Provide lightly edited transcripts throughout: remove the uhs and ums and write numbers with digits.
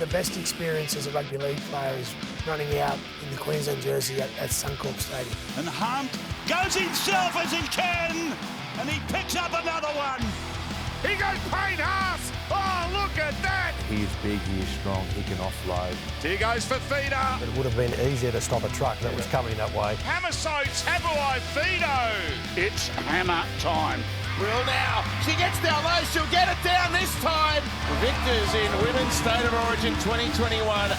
the best experience as a rugby league player is running out in the Queensland jersey at Suncorp Stadium. And Hunt goes himself as he can, and he picks up another one. He goes Payne half. Oh, look at that. He is big, he is strong, he can offload. Here goes for Fido. It would have been easier to stop a truck that was coming that way. Hammerso, Tabuai, Fido. It's hammer time. Will now. She gets down low. She'll get it down this time. Victors in Women's State of Origin 2021.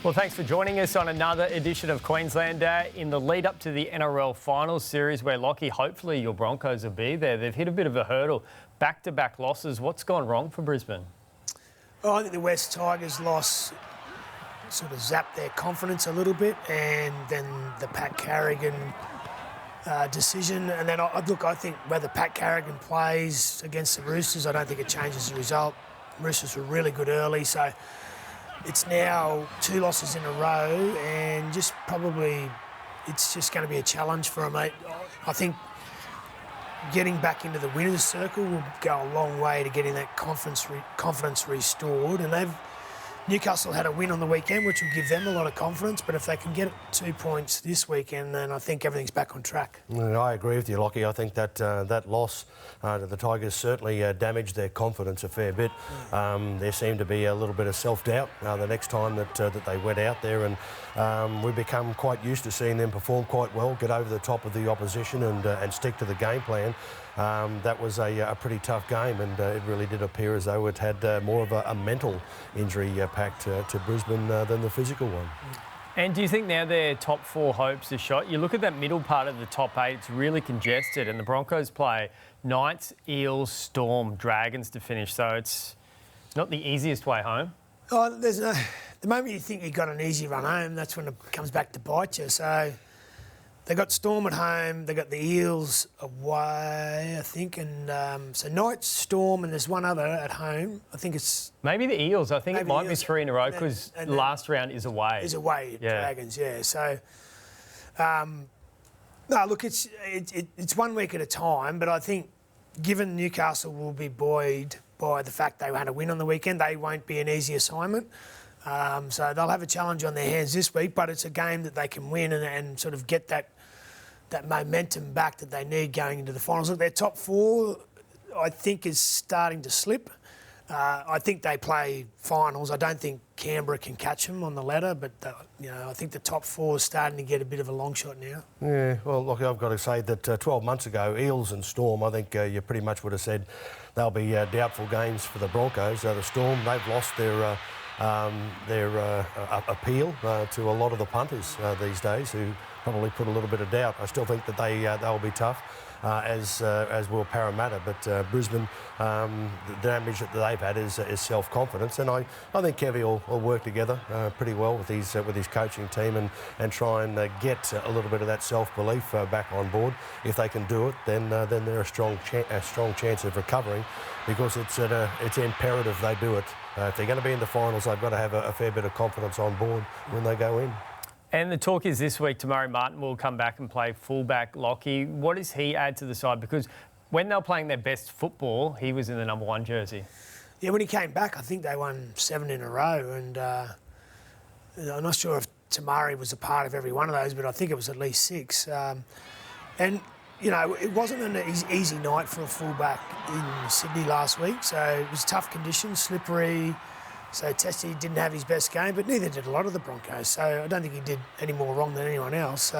Well, thanks for joining us on another edition of Queenslander in the lead up to the NRL Finals series where, Lockie, hopefully your Broncos will be there. They've hit a bit of a hurdle. Back-to-back losses. What's gone wrong for Brisbane? Oh, I think the West Tigers loss sort of zapped their confidence a little bit, and then the Pat Carrigan decision. And then, I think whether Pat Carrigan plays against the Roosters, I don't think it changes the result. Roosters were really good early, so it's now 2 losses in a row, and just probably it's just going to be a challenge for them, mate. I think getting back into the winners' circle will go a long way to getting that confidence restored. And Newcastle had a win on the weekend, which will give them a lot of confidence. But if they can get 2 points this weekend, then I think everything's back on track. I agree with you, Lockie. I think that that loss to the Tigers certainly damaged their confidence a fair bit. There seemed to be a little bit of self-doubt the next time that they went out there, and we've become quite used to seeing them perform quite well, get over the top of the opposition and stick to the game plan. That was a pretty tough game, and it really did appear as though it had more of a mental injury packed to Brisbane than the physical one. And do you think now their top 4 hopes are shot? You look at that middle part of the top 8, it's really congested, and the Broncos play Knights, Eels, Storm, Dragons to finish, so it's not the easiest way home. Oh, the moment you think you've got an easy run home, that's when it comes back to bite you. So they got Storm at home, they got the Eels away, I think, and so Knights, Storm, and there's one other at home. I think it's maybe the Eels. I think it might be 3 in a row because the last round is away. Is away, Dragons, yeah. So, no, look, it's 1 week at a time, but I think given Newcastle will be buoyed by the fact they had a win on the weekend, they won't be an easy assignment. So they'll have a challenge on their hands this week, but it's a game that they can win and sort of get that momentum back that they need going into the finals. Look, their top 4, I think, is starting to slip. I think they play finals. I don't think Canberra can catch them on the ladder, but I think the top 4 is starting to get a bit of a long shot now. Yeah, well, look, I've got to say that 12 months ago, Eels and Storm, I think you pretty much would have said they'll be doubtful games for the Broncos. The Storm, they've lost their appeal to a lot of the punters these days, who probably put a little bit of doubt. I still think that they'll be tough, as will Parramatta. But Brisbane, the damage that they've had is self-confidence, and I think Kevy will work together pretty well with his coaching team and try and get a little bit of that self-belief back on board. If they can do it, then they're a strong chance of recovering, because it's imperative they do it. If they're going to be in the finals, they've got to have a fair bit of confidence on board when they go in. And the talk is this week, Tamari Martin will come back and play fullback. Lockie, what does he add to the side? Because when they were playing their best football, he was in the number 1 jersey. Yeah, when he came back, I think they won 7 in a row. And I'm not sure if Tamari was a part of every one of those, but I think it was at least 6. And it wasn't an easy night for a fullback in Sydney last week. So it was tough conditions, slippery. So Testy didn't have his best game, but neither did a lot of the Broncos. So I don't think he did any more wrong than anyone else.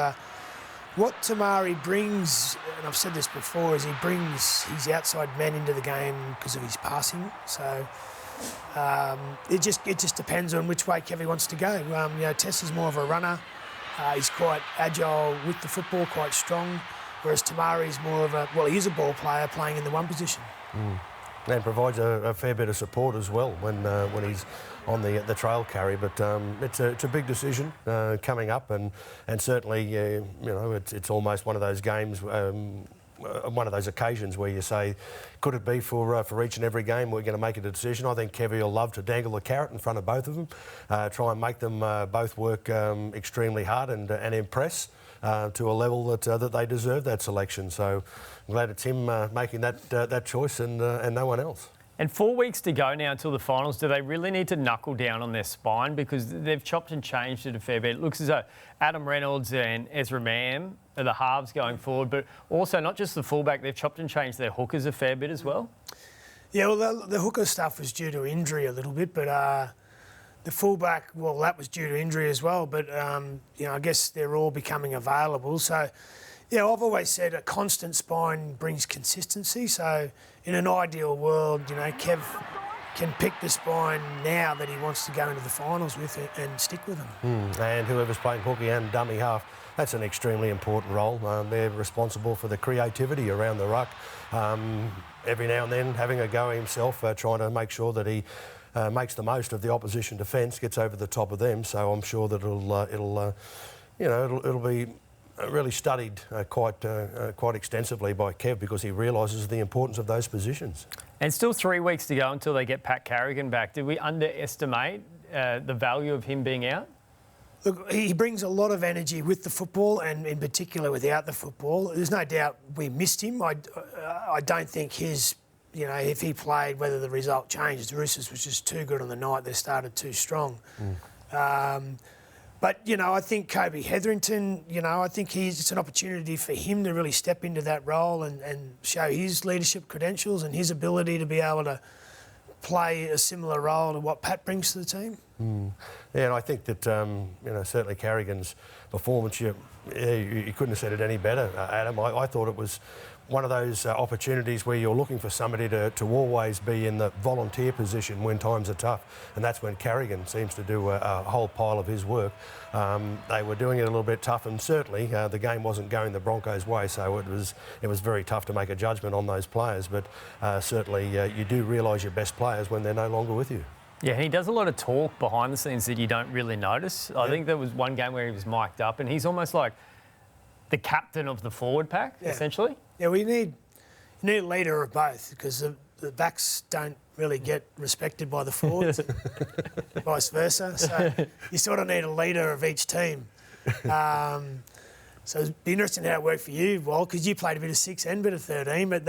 What Tamari brings, and I've said this before, is he brings his outside men into the game because of his passing. So it just depends on which way Kevy wants to go. Testy's more of a runner. He's quite agile with the football, quite strong. Whereas Tamari's more of he is a ball player playing in the 1 position. And provides a fair bit of support as well when he's on the trail carry. But it's a big decision coming up, and certainly it's almost one of those games, one of those occasions where you say, could it be for each and every game we're going to make a decision? I think Kevy will love to dangle the carrot in front of both of them, try and make them both work extremely hard and impress to a level that they deserve that selection. So I'm glad it's him making that choice and no one else. And 4 weeks to go now until the finals. Do they really need to knuckle down on their spine? Because they've chopped and changed it a fair bit. It looks as though Adam Reynolds and Ezra Mam are the halves going forward, but also not just the fullback, they've chopped and changed their hookers a fair bit as well. Yeah, well, the hooker stuff was due to injury a little bit, but the fullback, well, that was due to injury as well. But, I guess they're all becoming available. So, yeah, I've always said a constant spine brings consistency. So in an ideal world, Kev can pick the spine now that he wants to go into the finals with it and stick with them. And whoever's playing hooky and dummy half, that's an extremely important role. They're responsible for the creativity around the ruck. Every now and then having a go himself, trying to make sure that he makes the most of the opposition defence, gets over the top of them. So I'm sure that it'll be really studied quite extensively by Kev, because he realises the importance of those positions. And still 3 weeks to go until they get Pat Carrigan back. Did we underestimate the value of him being out? Look, he brings a lot of energy with the football, and in particular without the football. There's no doubt we missed him. I don't think his, if he played, whether the result changed. The Roosters was just too good on the night. They started too strong. But, I think Kobe Hetherington, I think it's an opportunity for him to really step into that role and show his leadership credentials and his ability to be able to play a similar role to what Pat brings to the team. Yeah, and I think that, certainly Carrigan's performance, you couldn't have said it any better, Adam. I thought it was one of those opportunities where you're looking for somebody to always be in the volunteer position when times are tough, and that's when Carrigan seems to do a whole pile of his work. They were doing it a little bit tough, and certainly the game wasn't going the Broncos' way, so it was very tough to make a judgment on those players, but certainly you do realise your best players when they're no longer with you. Yeah, he does a lot of talk behind the scenes that you don't really notice. I think there was one game where he was mic'd up, and he's almost like the captain of the forward pack, essentially. Yeah, you need a leader of both, because the backs don't really get respected by the forwards, vice versa. So you sort of need a leader of each team. So it'd be interesting how it worked for you, Wal, because you played a bit of 6 and a bit of 13, but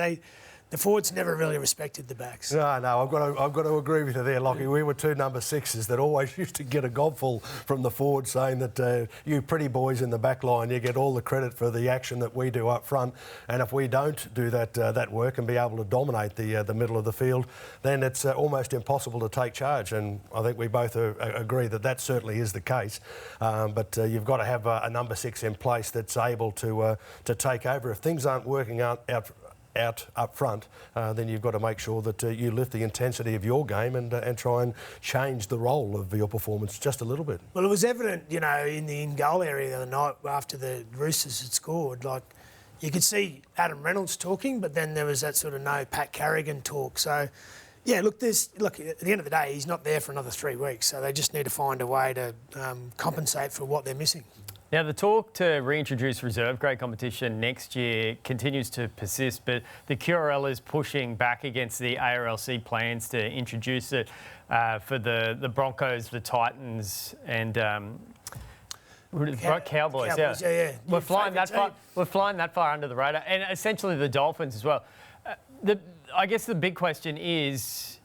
the forwards never really respected the backs. No, I've got to agree with you there, Lockie. We were 2 number 6s that always used to get a gobful from the forward, saying that you pretty boys in the back line, you get all the credit for the action that we do up front, and if we don't do that work and be able to dominate the middle of the field, then it's almost impossible to take charge. And I think we both agree that certainly is the case. But you've got to have a number 6 in place that's able to take over if things aren't working out up front, then you've got to make sure that you lift the intensity of your game and try and change the role of your performance just a little bit. Well, it was evident, in the in-goal area the other night after the Roosters had scored. Like, you could see Adam Reynolds talking, but then there was that sort of no Pat Carrigan talk. So, yeah, look, at the end of the day, he's not there for another 3 weeks, so they just need to find a way to compensate for what they're missing. Now, the talk to reintroduce reserve grade competition next year continues to persist, but the QRL is pushing back against the ARLC plans to introduce it for the Broncos, the Titans and Cowboys. Yeah. We're flying that far. We're flying that far under the radar, and essentially the Dolphins as well. I guess the big question is,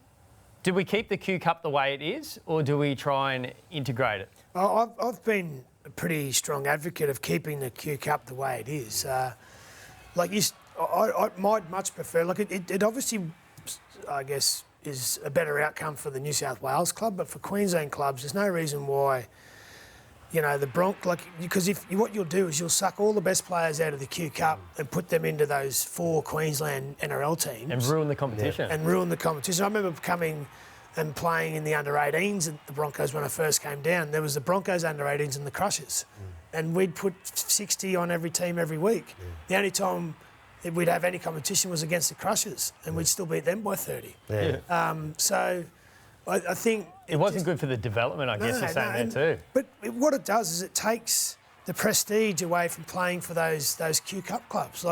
do we keep the Q Cup the way it is, or do we try and integrate it? I've been a pretty strong advocate of keeping the Q Cup the way it is. I might much prefer. It obviously, I guess, is a better outcome for the New South Wales club, but for Queensland clubs, there's no reason why. Because what you'll do is you'll suck all the best players out of the Q Cup and put them into those 4 Queensland NRL teams and ruin the competition. I remember coming and playing in the under-18s at the Broncos when I first came down. There was the Broncos under-18s and the Crushers. And we'd put 60 on every team every week. The only time we'd have any competition was against the Crushers, and we'd still beat them by 30. So I think... It wasn't good for the development, I guess you're saying there too. But what it does is it takes the prestige away from playing for those Q Cup clubs.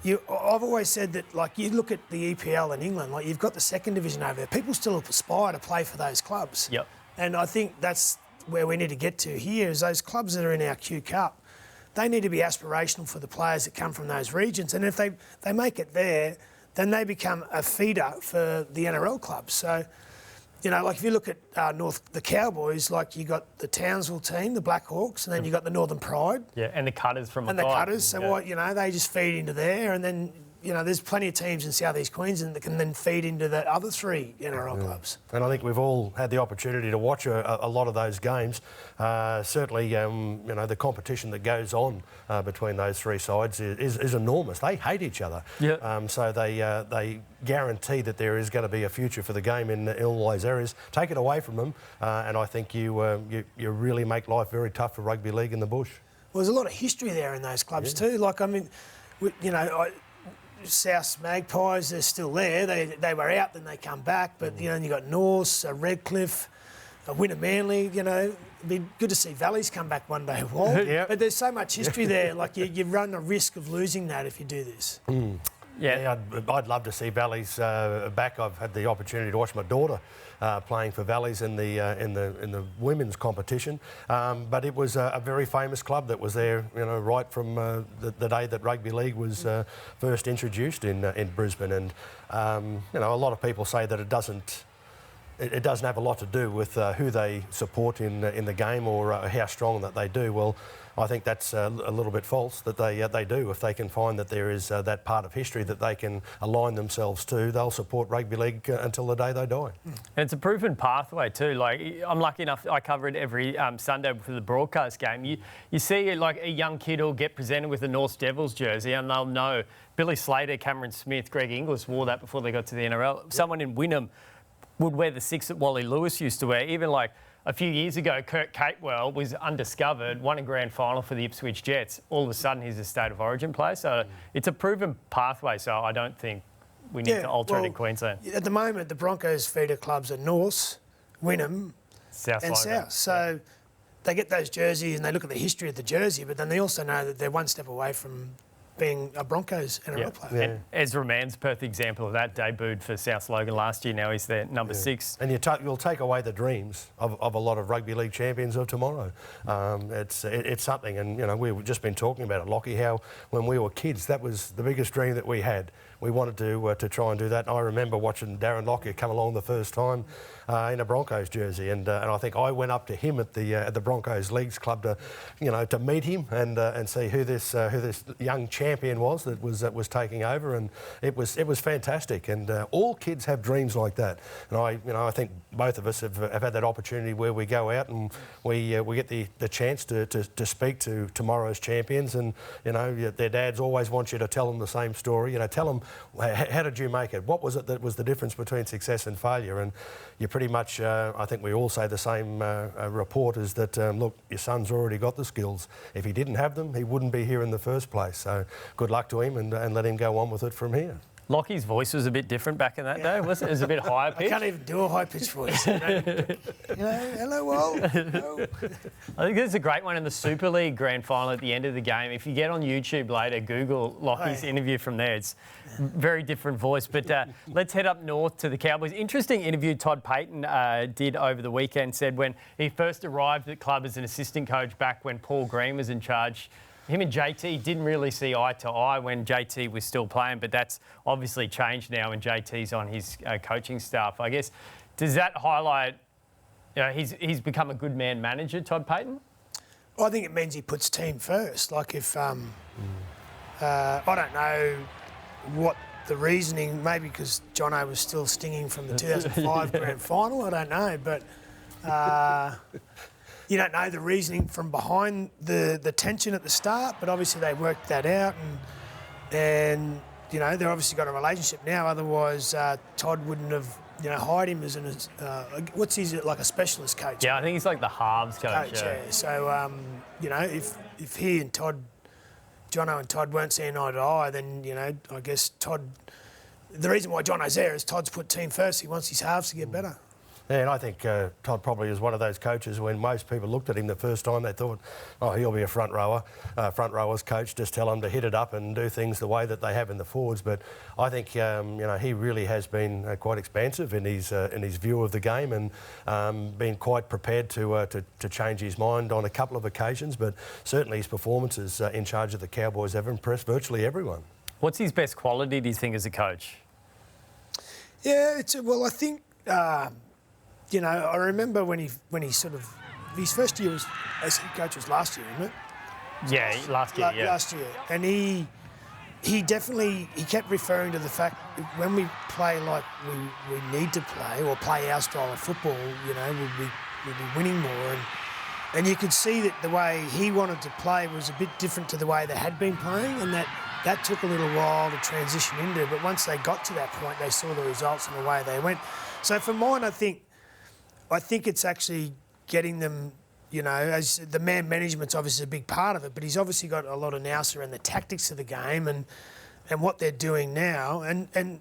I've always said that, you look at the EPL in England, you've got the 2nd division over there. People still aspire to play for those clubs. Yep. And I think that's where we need to get to here, is those clubs that are in our Q Cup, they need to be aspirational for the players that come from those regions. And if they make it there, then they become a feeder for the NRL clubs. So, you know, like if you look at the Cowboys, like you got the Townsville team, the Black Hawks, and then you got the Northern Pride. Yeah, and the Cutters from And the Cutters. So, what, you know, they just feed into there, and then, you know, there's plenty of teams in South East Queensland that can then feed into the other 3 NRL clubs. And I think we've all had the opportunity to watch a lot of those games. Certainly, you know, the competition that goes on between those 3 sides is enormous. They hate each other. Yeah. So they guarantee that there is going to be a future for the game in all those areas. Take it away from them, and I think you really make life very tough for rugby league in the bush. Well, there's a lot of history there in those clubs too. Like, I mean, you know, South Magpies, they're still there. They were out, then they come back. But, you know, you got Norse, Redcliffe, Wynnum Manly, you know. It'd be good to see Valleys come back one day. Well, but there's so much history there. Like, you run the risk of losing that if you do this. Yeah, I'd love to see Valleys back. I've had the opportunity to watch my daughter playing for Valleys in the women's competition, but it was a very famous club that was there, you know, right from the day that rugby league was first introduced in Brisbane. And you know, a lot of people say that it doesn't have a lot to do with who they support in the game or how strong that they do. Well, I think that's a little bit false that they do. If they can find that there is that part of history that they can align themselves to, they'll support rugby league until the day they die. and it's a proven pathway too. Like, I'm lucky enough, I cover it every Sunday for the broadcast game. You see, like, a young kid will get presented with a North Devils jersey and they'll know Billy Slater, Cameron Smith, Greg Inglis wore that before they got to the NRL. Someone in Wynnum would wear the 6 that Wally Lewis used to wear. Even like a few years ago, Kurt Capewell was undiscovered, won a grand final for the Ipswich Jets. All of a sudden, he's a State of Origin player. So it's a proven pathway. So I don't think we need to alter it in Queensland. At the moment, the Broncos feeder clubs are North, Wynnum, and South. So they get those jerseys and they look at the history of the jersey, but then they also know that they're one step away from being a Broncos NRL player. And Ezra Mann's perfect example of that, debuted for South Logan last year. Now he's their number 6. And you'll take away the dreams of a lot of rugby league champions of tomorrow. It's something, and you know, we've just been talking about it, Lockie, how when we were kids, that was the biggest dream that we had. We wanted to try and do that. And I remember watching Darren Lockyer come along the first time in a Broncos jersey, and I think I went up to him at the Broncos Leagues Club to meet him and see who this young champion was that was taking over, and it was fantastic. And all kids have dreams like that, and I think both of us have had that opportunity where we go out and we get the chance to speak to tomorrow's champions, and you know, their dads always want you to tell them the same story. You know, tell them, how did you make it? What was it that was the difference between success and failure? And you pretty much, I think we all say the same report, is that, look, your son's already got the skills. If he didn't have them, he wouldn't be here in the first place. So good luck to him, and let him go on with it from here. Lockie's voice was a bit different back in that day, wasn't it? It was a bit higher pitched. I can't even do a high-pitched voice. You know, hello, Wal. Hello. I think there's a great one in the Super League grand final at the end of the game. If you get on YouTube later, Google Lockie's interview from there. It's very different voice. But let's head up north to the Cowboys. Interesting interview Tod Payten did over the weekend. Said when he first arrived at the club as an assistant coach back when Paul Green was in charge, him and JT didn't really see eye to eye when JT was still playing, but that's obviously changed now when JT's on his coaching staff. I guess, does that highlight, you know, he's become a good man manager, Tod Payten? Well, I think it means he puts team first. Like if, I don't know what the reasoning, maybe because Jono was still stinging from the 2005 grand final, I don't know, but you don't know the reasoning from behind the tension at the start, but obviously they worked that out, and you know, they've obviously got a relationship now. Otherwise, Todd wouldn't have, you know, hired him as what's his, like a specialist coach? Yeah, I think he's like the halves coach. Yeah. So you know, if he and Todd, Jono and Todd weren't seeing eye to eye, then you know, I guess Todd. The reason why Jono's there is Todd's put team first. He wants his halves to get better. Yeah, and I think Todd probably is one of those coaches when most people looked at him the first time, they thought, oh, he'll be a front rower's coach, just tell him to hit it up and do things the way that they have in the forwards. But I think you know, he really has been quite expansive in his view of the game, and been quite prepared to change his mind on a couple of occasions. But certainly his performances in charge of the Cowboys have impressed virtually everyone. What's his best quality, do you think, as a coach? Yeah, I think you know, I remember when he sort of his first year as head coach was last year, isn't it? Yeah, last year. Last year, and he definitely kept referring to the fact that when we play like we need to play or play our style of football, you know, we'll be winning more. And you could see that the way he wanted to play was a bit different to the way they had been playing, and that took a little while to transition into. But once they got to that point, they saw the results and the way they went. So for mine, I think it's actually getting them. You know, as the man management's obviously a big part of it, but he's obviously got a lot of nous around the tactics of the game and what they're doing now. And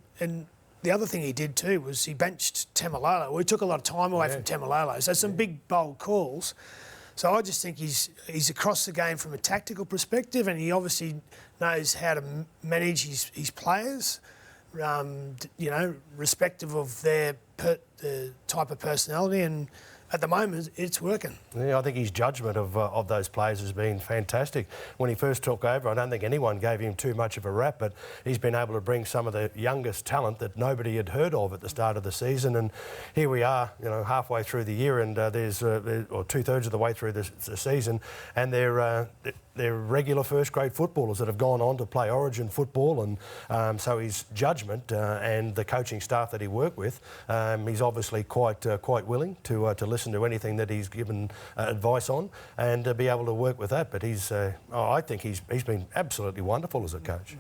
the other thing he did too was he benched Tamalolo. We took a lot of time away from Tamalolo. So some big, bold calls. So I just think he's across the game from a tactical perspective, and he obviously knows how to manage his players, you know, respective of the type of personality. And at the moment, it's working. Yeah, I think his judgment of those players has been fantastic. When he first took over, I don't think anyone gave him too much of a rap, but he's been able to bring some of the youngest talent that nobody had heard of at the start of the season. And here we are, you know, halfway through the year, and or 2/3 of the way through the season, and they're regular first-grade footballers that have gone on to play Origin football, and so his judgment and the coaching staff that he worked with, he's obviously quite willing to listen to anything that he's given advice on and be able to work with that. But I think he's been absolutely wonderful as a coach.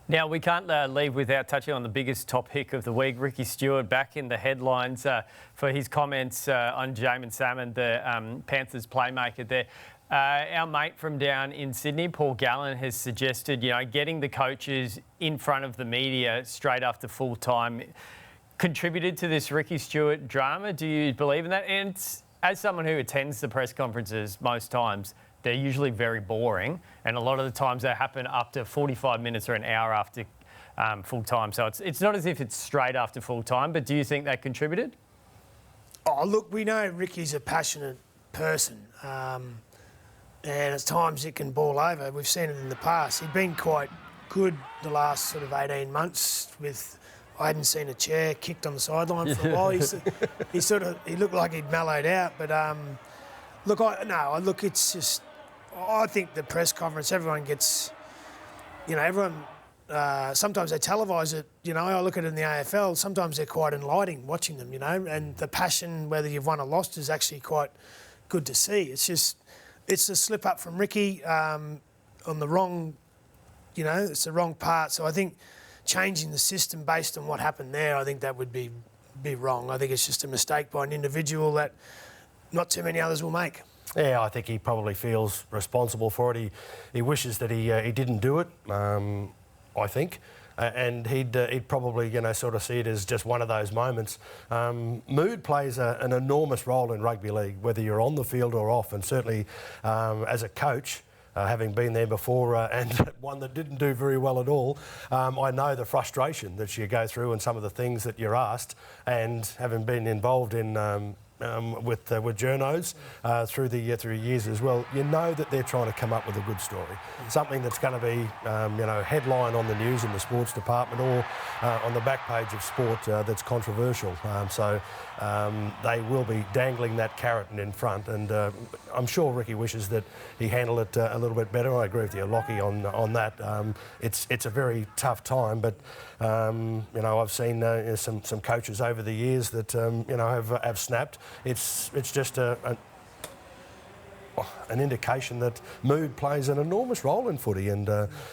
Now, we can't leave without touching on the biggest topic of the week. Ricky Stuart back in the headlines for his comments on Jamin Salmon, the Panthers playmaker there. Our mate from down in Sydney, Paul Gallen, has suggested, you know, getting the coaches in front of the media straight after full time contributed to this Ricky Stuart drama. Do you believe in that? And as someone who attends the press conferences most times, they're usually very boring, and a lot of the times they happen after 45 minutes or an hour after full time. So it's not as if it's straight after full time, but do you think that contributed? Oh, look, we know Ricky's a passionate person. And at times it can ball over. We've seen it in the past. He'd been quite good the last sort of 18 months with, I hadn't seen a chair kicked on the sideline for a while. He looked like he'd mellowed out. But it's just, I think the press conference, everyone gets, you know, sometimes they televise it, you know, I look at it in the AFL, sometimes they're quite enlightening watching them, you know, and the passion, whether you've won or lost, is actually quite good to see. It's a slip up from Ricky on the wrong, you know, it's the wrong part. So I think changing the system based on what happened there, I think that would be wrong. I think it's just a mistake by an individual that not too many others will make. Yeah, I think he probably feels responsible for it. He wishes that he didn't do it, I think. And he'd probably, you know, sort of see it as just one of those moments. Mood plays an enormous role in rugby league, whether you're on the field or off, and certainly as a coach, having been there before and one that didn't do very well at all, I know the frustration that you go through and some of the things that you're asked, and having been involved in with journos through the years as well, you know that they're trying to come up with a good story, something that's going to be you know, headline on the news in the sports department or on the back page of sport that's controversial. So they will be dangling that carrot in front, and I'm sure Ricky wishes that he handled it a little bit better. I agree with you, Lockie, on that. It's a very tough time, but you know, I've seen some coaches over the years that you know, have snapped. It's just an indication that mood plays an enormous role in footy, and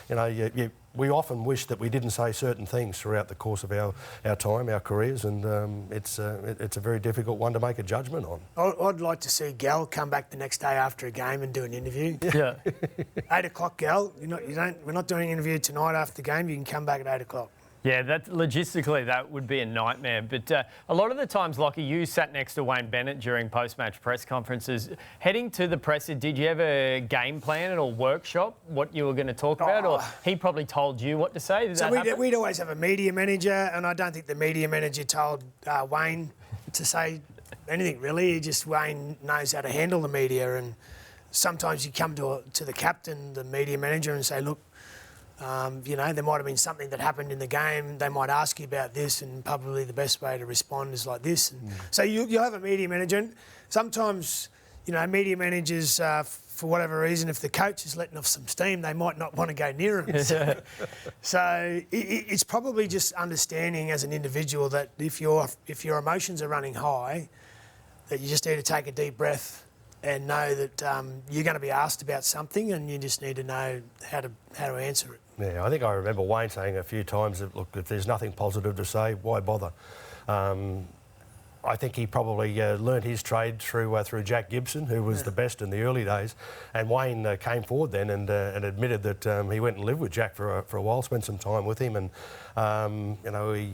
you know, we often wish that we didn't say certain things throughout the course of our time, our careers, and it's a very difficult one to make a judgment on. I'd like to see Gal come back the next day after a game and do an interview. Yeah. 8 o'clock, Gal. We're not doing an interview tonight after the game. You can come back at 8 o'clock. Yeah, logistically, that would be a nightmare. But a lot of the times, Lockie, you sat next to Wayne Bennett during post-match press conferences. Heading to the presser, did you have a game plan or workshop, what you were going to talk about? Or he probably told you what to say? We'd always have a media manager, and I don't think the media manager told Wayne to say anything, really. Wayne knows how to handle the media, and sometimes you come to the captain, the media manager, and say, look, There might have been something that happened in the game. They might ask you about this, and probably the best way to respond is like this. And so you'll have a media manager. And sometimes, media managers, for whatever reason, if the coach is letting off some steam, they might not want to go near him. So it's probably just understanding as an individual that if your emotions are running high, that you just need to take a deep breath and know that you're going to be asked about something, and you just need to know how to answer it. Yeah, I think I remember Wayne saying a few times that, look, if there's nothing positive to say, why bother? I think he probably learnt his trade through Jack Gibson, who was the best in the early days. And Wayne came forward then and admitted that he went and lived with Jack for a while, spent some time with him, and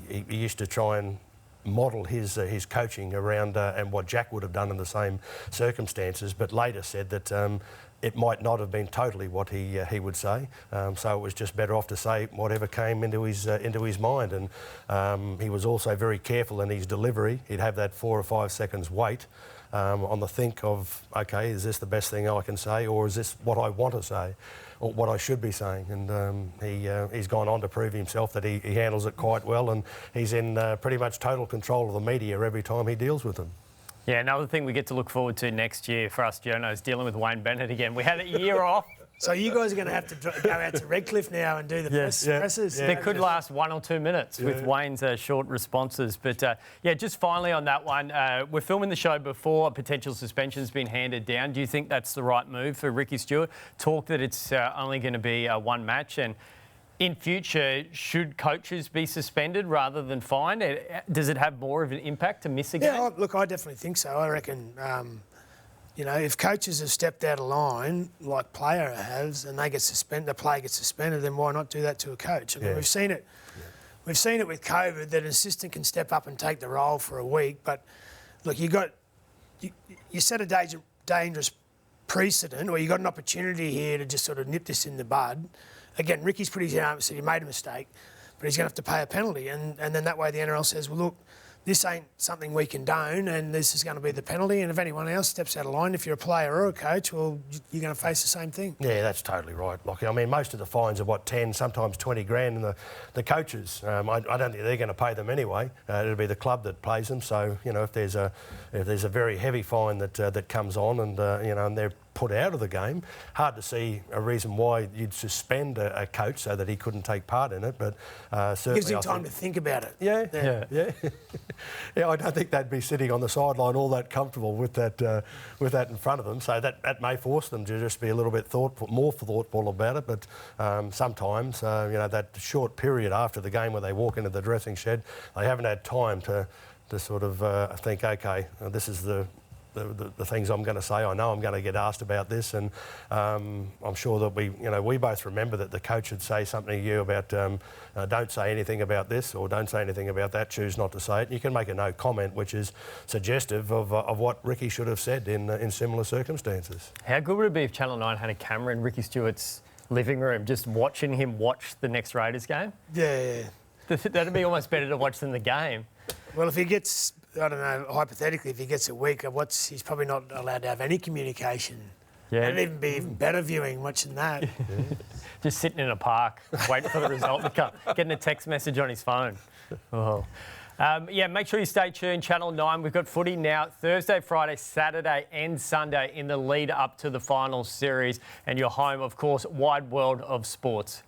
he used to try and model his coaching around and what Jack would have done in the same circumstances, but later said that it might not have been totally what he would say, so it was just better off to say whatever came into his mind. And he was also very careful in his delivery. He'd have that 4 or 5 seconds wait on the think of, okay, is this the best thing I can say, or is this what I want to say, or what I should be saying? And he's gone on to prove himself that he handles it quite well, and he's in pretty much total control of the media every time he deals with them. Yeah, another thing we get to look forward to next year for us journos, dealing with Wayne Bennett again. We had a year off. So you guys are going to have to go out to Redcliffe now and do the presses. They could last 1 or 2 minutes with Wayne's short responses. But, just finally on that one, we're filming the show before a potential suspension's been handed down. Do you think that's the right move for Ricky Stuart? Talk that it's only going to be one match, and in future, should coaches be suspended rather than fined? Does it have more of an impact to miss a game? Yeah, look, I definitely think so. I reckon, if coaches have stepped out of line, like player has, and they get suspended, the player gets suspended, then why not do that to a coach? I mean, we've seen it. We've seen it with COVID, that an assistant can step up and take the role for a week. But look, you set a dangerous precedent, or you got an opportunity here to just sort of nip this in the bud. Again, Ricky's put his arm and said he made a mistake, but he's going to have to pay a penalty. And then that way the NRL says, well, look, this ain't something we condone, and this is going to be the penalty. And if anyone else steps out of line, if you're a player or a coach, well, you're going to face the same thing. Yeah, that's totally right, Lockie. I mean, most of the fines are, 10, sometimes 20 grand, and the coaches, I don't think they're going to pay them anyway. It'll be the club that pays them. So, if there's a very heavy fine that comes on, and and they're put out of the game, hard to see a reason why you'd suspend a coach so that he couldn't take part in it, but certainly gives him time to think about it. Yeah. Yeah, I don't think they'd be sitting on the sideline all that comfortable with that in front of them. So that may force them to just be a little bit more thoughtful about it. But sometimes, that short period after the game where they walk into the dressing shed, they haven't had time to sort of think, okay, this is the things I'm going to say. I know I'm going to get asked about this, and I'm sure that we both remember that the coach would say something to you about don't say anything about this, or don't say anything about that, choose not to say it. You can make a no comment, which is suggestive of what Ricky should have said in similar circumstances. How good would it be if Channel 9 had a camera in Ricky Stuart's living room just watching him watch the next Raiders game? Yeah. That'd be almost better to watch than the game. Well, if he gets, I don't know, hypothetically, if he gets a week, he's probably not allowed to have any communication. Yeah. It'd even be even better viewing watching that. Just sitting in a park, waiting for the result to come, getting a text message on his phone. Oh. Make sure you stay tuned. Channel 9, we've got footy now Thursday, Friday, Saturday and Sunday in the lead up to the final series. And your home, of course, wide world of sports.